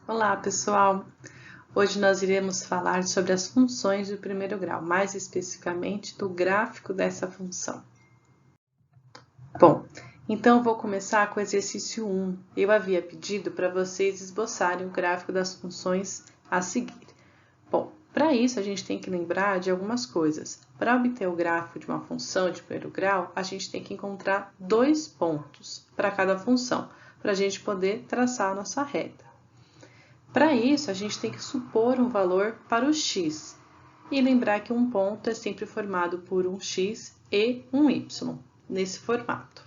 Olá, pessoal! Hoje nós iremos falar sobre as funções do primeiro grau, mais especificamente do gráfico dessa função. Bom, então eu vou começar com o exercício 1. Eu havia pedido para vocês esboçarem o gráfico das funções a seguir. Bom, para isso a gente tem que lembrar de algumas coisas. Para obter o gráfico de uma função de primeiro grau, a gente tem que encontrar dois pontos para cada função, para a gente poder traçar a nossa reta. Para isso, a gente tem que supor um valor para o x e lembrar que um ponto é sempre formado por um x e um y, nesse formato.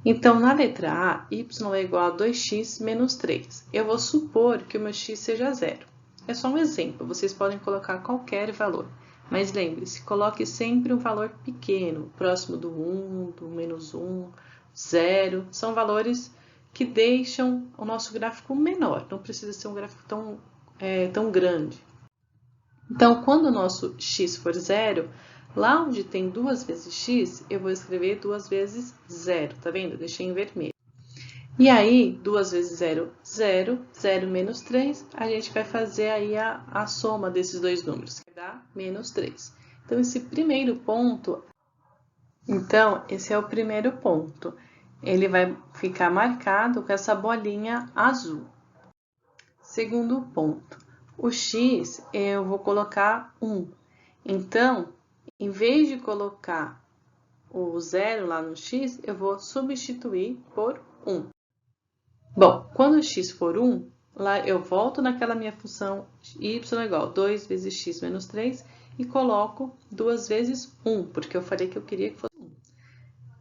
Então, na letra A, y é igual a 2x menos 3. Eu vou supor que o meu x seja zero. É só um exemplo, vocês podem colocar qualquer valor. Mas lembre-se, coloque sempre um valor pequeno, próximo do 1, do menos 1, 0. São valores que deixam o nosso gráfico menor, não precisa ser um gráfico tão grande. Então, quando o nosso x for zero, lá onde tem 2 vezes x, eu vou escrever 2 vezes 0, tá vendo? Eu deixei em vermelho. E aí, 2 vezes 0, 0, 0 menos 3, a gente vai fazer aí a soma desses dois números, que dá menos 3. Então, esse é o primeiro ponto. Ele vai ficar marcado com essa bolinha azul. Segundo ponto, o x eu vou colocar 1. Então, em vez de colocar o zero lá no x, eu vou substituir por 1. Bom, quando o x for 1, lá eu volto naquela minha função y é igual a 2 vezes x menos 3 e coloco 2 vezes 1, porque eu falei que eu queria que fosse 1.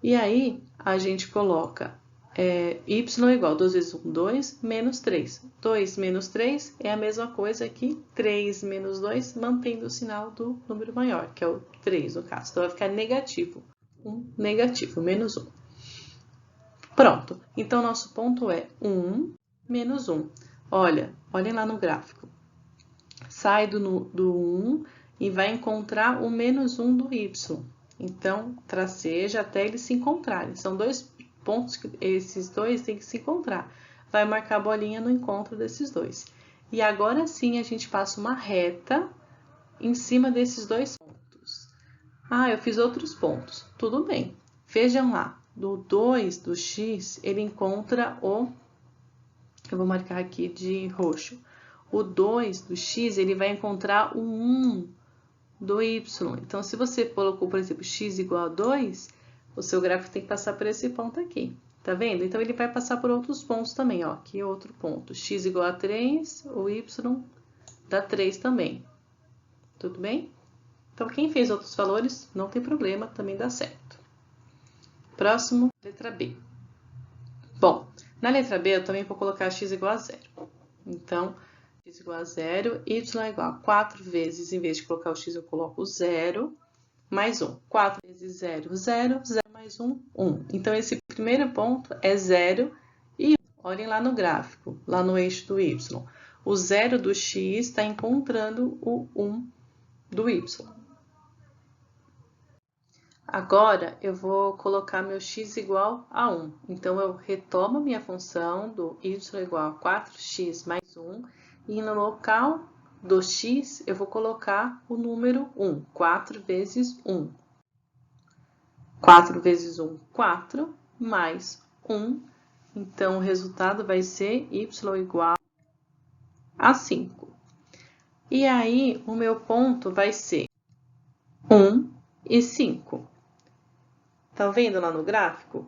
E aí, a gente coloca y é igual a 2 vezes 1, 2, menos 3. 2 menos 3 é a mesma coisa que 3 menos 2, mantendo o sinal do número maior, que é o 3 no caso. Então, vai ficar negativo. 1, negativo, menos 1. Pronto. Então, nosso ponto é 1 menos 1. Olhem lá no gráfico. Sai do 1 e vai encontrar o menos 1 do y. Então, traceja até eles se encontrarem. São dois pontos que esses dois têm que se encontrar. Vai marcar a bolinha no encontro desses dois. E agora sim a gente passa uma reta em cima desses dois pontos. Ah, eu fiz outros pontos. Tudo bem. Vejam lá. Do 2 do x, ele encontra o... Eu vou marcar aqui de roxo. O 2 do x, ele vai encontrar o 1 do y. Então, se você colocou, por exemplo, x igual a 2, o seu gráfico tem que passar por esse ponto aqui. Tá vendo? Então, ele vai passar por outros pontos também, ó. Aqui outro ponto. X igual a 3, o y dá 3 também. Tudo bem? Então, quem fez outros valores, não tem problema, também dá certo. Próximo, letra B. Bom, na letra B, eu também vou colocar x igual a 0. Então, x igual a 0, y é igual a 4 vezes, em vez de colocar o x, eu coloco o 0, mais 1. 4 vezes 0, 0, 0 mais 1, 1. Então, esse primeiro ponto é 0 e 1. Olhem lá no gráfico, lá no eixo do y. O 0 do x está encontrando o 1 do y. Agora, eu vou colocar meu x igual a 1. Então, eu retomo minha função do y igual a 4x mais 1. E no local do x, eu vou colocar o número 1. 4 vezes 1. 4 vezes 1, 4, mais 1. Então, o resultado vai ser y igual a 5. E aí, o meu ponto vai ser 1 e 5. Tá vendo lá no gráfico?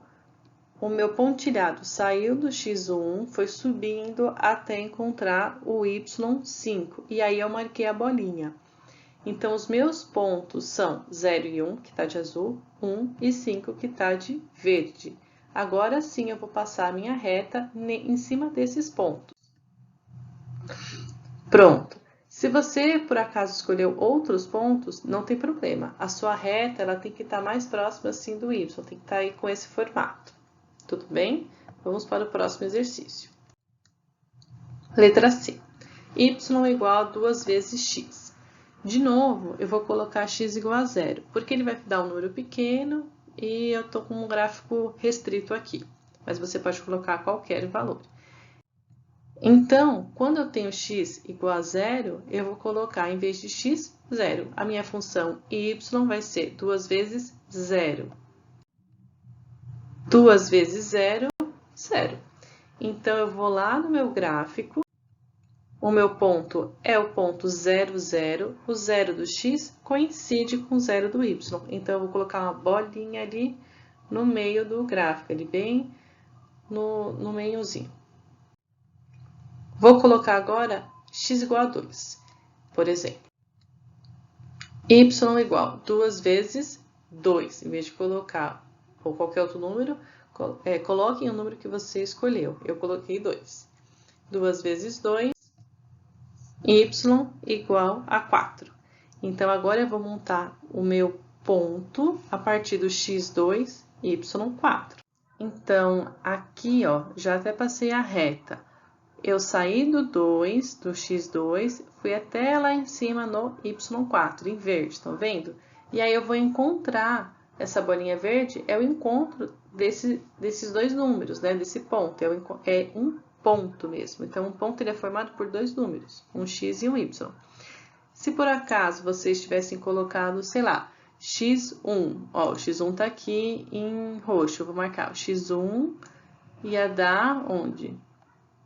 O meu pontilhado saiu do x1, foi subindo até encontrar o y5. E aí, eu marquei a bolinha. Então, os meus pontos são 0 e 1, que está de azul, 1 e 5, que está de verde. Agora sim, eu vou passar a minha reta em cima desses pontos. Pronto. Se você, por acaso, escolheu outros pontos, não tem problema. A sua reta ela tem que estar mais próxima assim do y, tem que estar aí com esse formato. Tudo bem? Vamos para o próximo exercício. Letra C. Y igual a 2 vezes x. De novo, eu vou colocar x igual a 0, porque ele vai dar um número pequeno e eu estou com um gráfico restrito aqui. Mas você pode colocar qualquer valor. Então, quando eu tenho x igual a zero, eu vou colocar, em vez de x, zero. A minha função y vai ser 2 vezes zero. 2 vezes zero, zero. Então, eu vou lá no meu gráfico, o meu ponto é o ponto 0, 0. O zero do x coincide com o zero do y. Então, eu vou colocar uma bolinha ali no meio do gráfico, ali bem no meiozinho. Vou colocar agora x igual a 2, por exemplo. Y igual 2 vezes 2. Em vez de colocar ou qualquer outro número, coloquem o número que você escolheu. Eu coloquei 2. 2 vezes 2, y igual a 4. Então, agora eu vou montar o meu ponto a partir do x2, y4. Então, aqui, ó, já até passei a reta. Eu saí do 2, do x2, fui até lá em cima no y4, em verde, estão vendo? E aí eu vou encontrar essa bolinha verde, é o encontro desses dois números, né? Desse ponto, é um ponto mesmo. Então, um ponto ele é formado por dois números, um x e um y. Se por acaso vocês tivessem colocado, sei lá, x1, ó, o x1 tá aqui em roxo, eu vou marcar o x1 ia dar onde?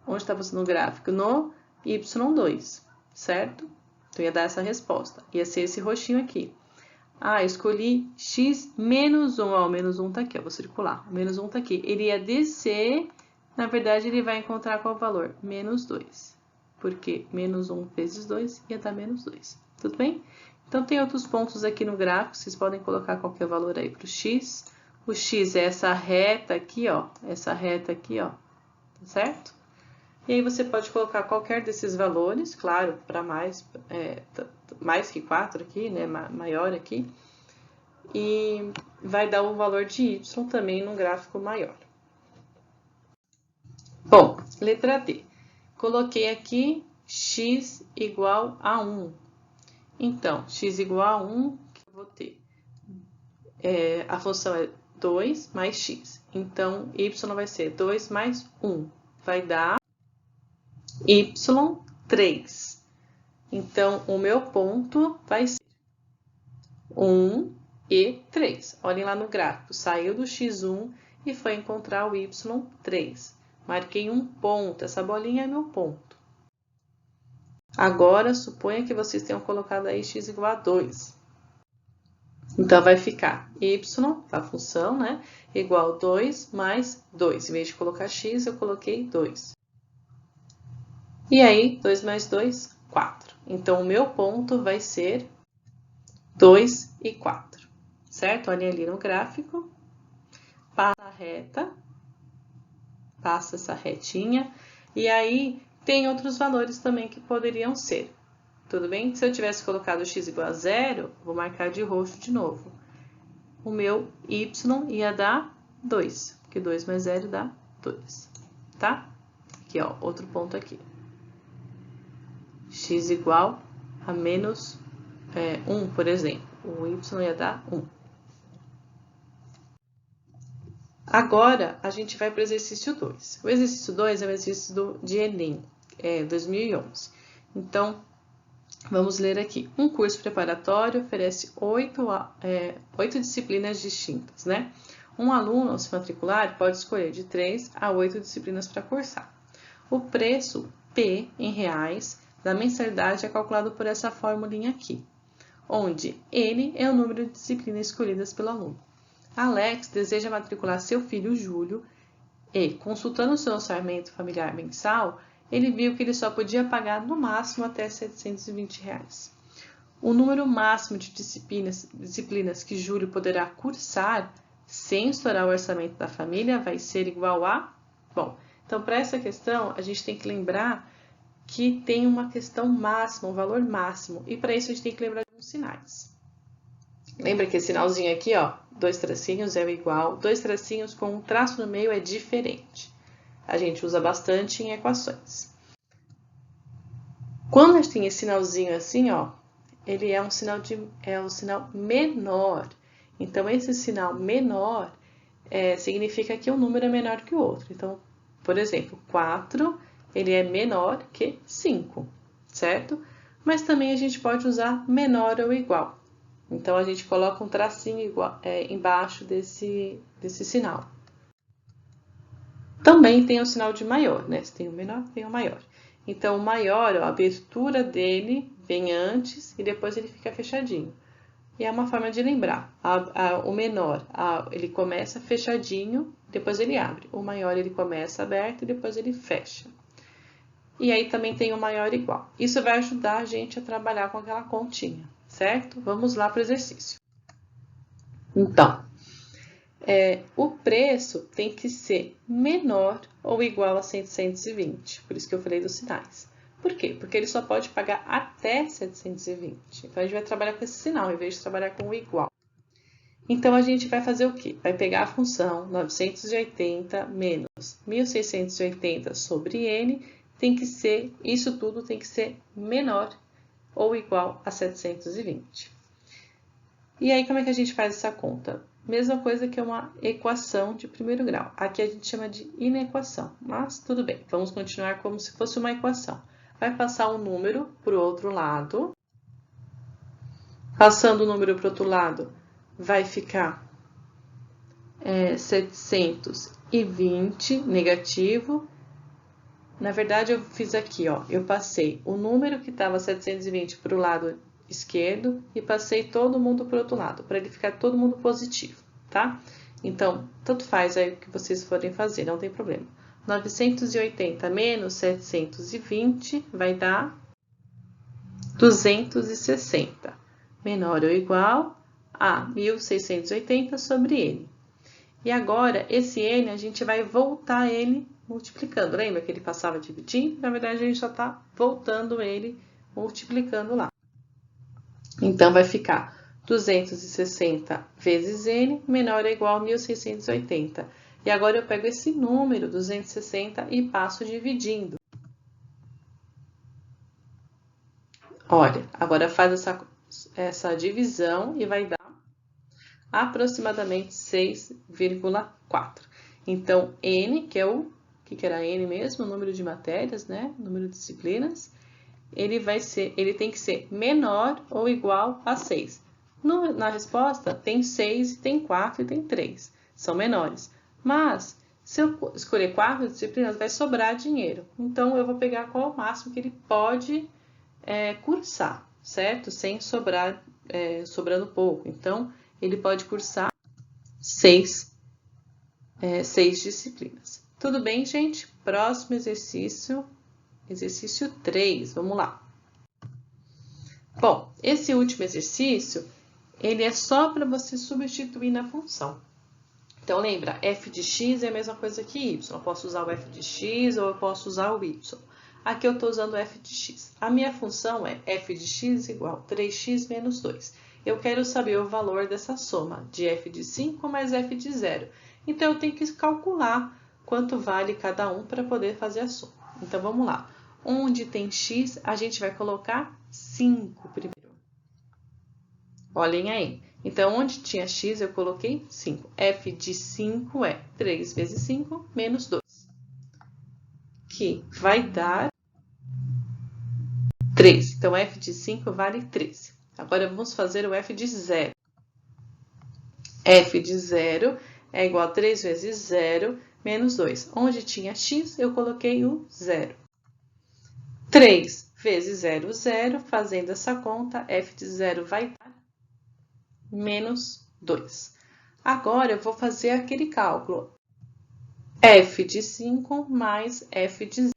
Onde está você no gráfico? No y2, certo? Então, ia dar essa resposta. Ia ser esse roxinho aqui. Ah, eu escolhi x menos 1. Ó, o menos 1 tá aqui, ó, vou circular. O menos 1 tá aqui. Ele ia descer, na verdade, ele vai encontrar qual valor? Menos 2. Porque menos 1 vezes 2 ia dar menos 2. Tudo bem? Então, tem outros pontos aqui no gráfico. Vocês podem colocar qualquer valor aí para o x. O x é essa reta aqui, ó. Essa reta aqui, ó. Tá certo? E aí você pode colocar qualquer desses valores, claro, para mais que 4 aqui, né, maior aqui, e vai dar o valor de y também num gráfico maior. Bom, letra D. Coloquei aqui x igual a 1. Então, x igual a 1, que eu vou ter? A função é 2 mais x. Então, y vai ser 2 mais 1. Vai dar y3. Então, o meu ponto vai ser 1 e 3. Olhem lá no gráfico, saiu do x1 e foi encontrar o y3. Marquei um ponto, essa bolinha é meu ponto. Agora, suponha que vocês tenham colocado aí x igual a 2. Então, vai ficar y, a função, né, igual a 2 mais 2. Em vez de colocar x, eu coloquei 2. E aí, 2 mais 2, 4. Então, o meu ponto vai ser 2 e 4, certo? Olhem ali no gráfico, passa a reta, passa essa retinha, e aí tem outros valores também que poderiam ser, tudo bem? Se eu tivesse colocado x igual a 0, vou marcar de roxo de novo. O meu y ia dar 2, porque 2 mais 0 dá 2, tá? Aqui, ó, outro ponto aqui. X igual a menos 1, por exemplo. O y ia dar 1. Agora, a gente vai para o exercício 2. O exercício 2 é um exercício de Enem, 2011. Então, vamos ler aqui. Um curso preparatório oferece 8 disciplinas distintas, né? Um aluno, ao se matricular, pode escolher de 3 a 8 disciplinas para cursar. O preço, P, em reais, da mensalidade é calculado por essa formulinha aqui, onde N é o número de disciplinas escolhidas pelo aluno. Alex deseja matricular seu filho Júlio e, consultando seu orçamento familiar mensal, ele viu que ele só podia pagar no máximo até R$ 720. O número máximo de disciplinas que Júlio poderá cursar sem estourar o orçamento da família vai ser igual a... Bom, então para essa questão a gente tem que lembrar que tem uma questão máxima, um valor máximo, e para isso a gente tem que lembrar de uns sinais. Lembra que esse sinalzinho aqui, ó, 2 tracinhos é igual, 2 tracinhos com um traço no meio é diferente. A gente usa bastante em equações. Quando a gente tem esse sinalzinho assim, ó, ele é um sinal menor. Então, esse sinal menor significa que um número é menor que o outro. Então, por exemplo, 4 ele é menor que 5, certo? Mas também a gente pode usar menor ou igual. Então, a gente coloca um tracinho igual, embaixo desse sinal. Também tem o sinal de maior, né? Se tem o menor, tem o maior. Então, o maior, ó, a abertura dele vem antes e depois ele fica fechadinho. E é uma forma de lembrar. O menor, ele começa fechadinho, depois ele abre. O maior, ele começa aberto e depois ele fecha. E aí também tem o maior igual. Isso vai ajudar a gente a trabalhar com aquela continha, certo? Vamos lá para o exercício. Então, o preço tem que ser menor ou igual a 720. Por isso que eu falei dos sinais. Por quê? Porque ele só pode pagar até 720. Então, a gente vai trabalhar com esse sinal, em vez de trabalhar com o igual. Então, a gente vai fazer o quê? Vai pegar a função 980 menos 1680 sobre n, tem que ser, isso tudo tem que ser menor ou igual a 720. E aí, como é que a gente faz essa conta? Mesma coisa que uma equação de primeiro grau. Aqui a gente chama de inequação, mas tudo bem, vamos continuar como se fosse uma equação. Vai passar um número para o outro lado. Passando o número para o outro lado, vai ficar 720 negativo. Na verdade, eu fiz aqui, ó, eu passei o número que estava 720 para o lado esquerdo e passei todo mundo para o outro lado, para ele ficar todo mundo positivo, tá? Então, tanto faz aí o que vocês forem fazer, não tem problema. 980 menos 720 vai dar 260, menor ou igual a 1680 sobre n. E agora, esse n, a gente vai voltar ele multiplicando. Lembra que ele passava dividindo? Na verdade, a gente já está voltando ele multiplicando lá. Então, vai ficar 260 vezes n menor ou igual a 1680. E agora, eu pego esse número, 260, e passo dividindo. Olha, agora faz essa divisão e vai dar aproximadamente 6,4. Então, n, que é o que era n mesmo, o número de matérias, né? O número de disciplinas, ele tem que ser menor ou igual a 6. Na resposta, tem 6, tem 4 e tem 3. São menores. Mas, se eu escolher 4 disciplinas, vai sobrar dinheiro. Então, eu vou pegar qual é o máximo que ele pode cursar, certo? Sem sobrando pouco. Então, ele pode cursar 6 disciplinas. Tudo bem, gente? Próximo exercício, exercício 3. Vamos lá. Bom, esse último exercício, ele é só para você substituir na função. Então, lembra, f de x é a mesma coisa que y. Eu posso usar o f de x ou eu posso usar o y. Aqui eu estou usando o f de x. A minha função é f de x igual a 3x menos 2. Eu quero saber o valor dessa soma de f de 5 mais f de 0. Então, eu tenho que calcular quanto vale cada um para poder fazer a soma. Então, vamos lá. Onde tem x, a gente vai colocar 5 primeiro. Olhem aí. Então, onde tinha x, eu coloquei 5. f de 5 é 3 vezes 5 menos 2. Que vai dar 13. Então, f de 5 vale 13. Agora, vamos fazer o f de 0. f de 0 é igual a 3 vezes 0 menos 2. Onde tinha x, eu coloquei o 0. 3 vezes 0, 0. Fazendo essa conta, f de 0 vai dar menos 2. Agora, eu vou fazer aquele cálculo. f de 5 mais f de 0.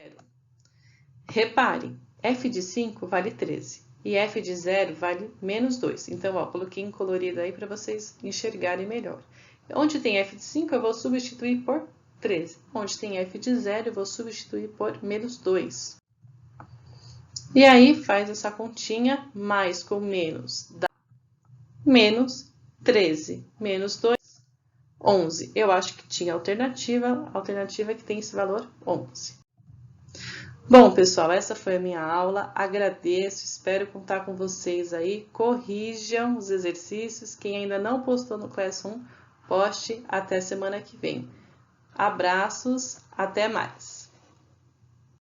Reparem, f de 5 vale 13 e f de 0 vale menos 2. Então, ó, coloquei em colorido aí para vocês enxergarem melhor. Onde tem f de 5, eu vou substituir por 13. Onde tem f de 0, eu vou substituir por menos 2. E aí, faz essa continha, mais com menos dá menos 13. Menos 2, 11. Eu acho que tinha alternativa, a alternativa é que tem esse valor 11. Bom, pessoal, essa foi a minha aula. Agradeço, espero contar com vocês aí. Corrijam os exercícios. Quem ainda não postou no Classroom, poste até semana que vem. Abraços, até mais!